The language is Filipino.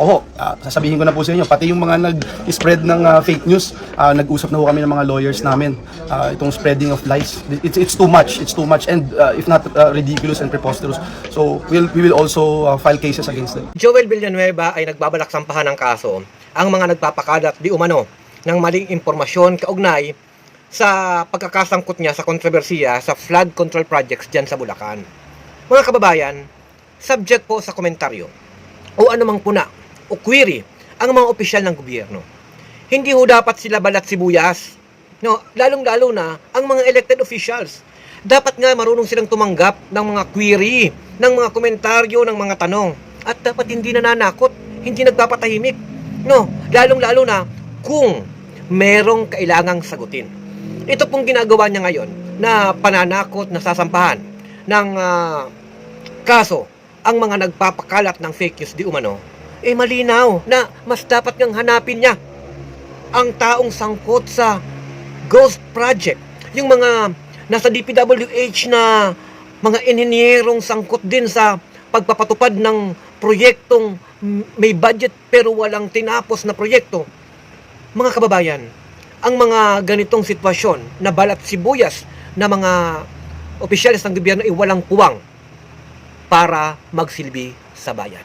ako ho, sasabihin ko na po sa inyo, pati yung mga nag-spread ng fake news, nag-usap na ho kami ng mga lawyers namin. Itong spreading of lies, it's too much, and if not ridiculous and preposterous. So we will also file cases against them. Joel Villanueva ay nagbabalak sampahan ng kaso ang mga nagpapakalat di umano ng maling impormasyon kaugnay sa pagkakasangkot niya sa kontrobersiya sa flood control projects dyan sa Bulacan. Mga kababayan, subject po sa komentaryo o anumang puna o query ang mga opisyal ng gobyerno. Hindi ho dapat sila balat sibuyas, no? Lalong-lalo na ang mga elected officials. Dapat nga marunong silang tumanggap ng mga query, ng mga komentaryo, ng mga tanong. At dapat hindi nananakot, hindi nagpapatahimik. No? Lalong-lalo na kung merong kailangang sagutin. Ito pong ginagawa niya ngayon na pananakot na sasampahan ng kaso ang mga nagpapakalat ng fake news di umano, malinaw na mas dapat ngang hanapin niya ang taong sangkot sa ghost project. Yung mga nasa DPWH na mga inhinyerong sangkot din sa pagpapatupad ng proyektong may budget pero walang tinapos na proyekto. Mga kababayan, ang mga ganitong sitwasyon na balat sibuyas na mga opisyalis ng gobyerno ay walang puwang para magsilbi sa bayan.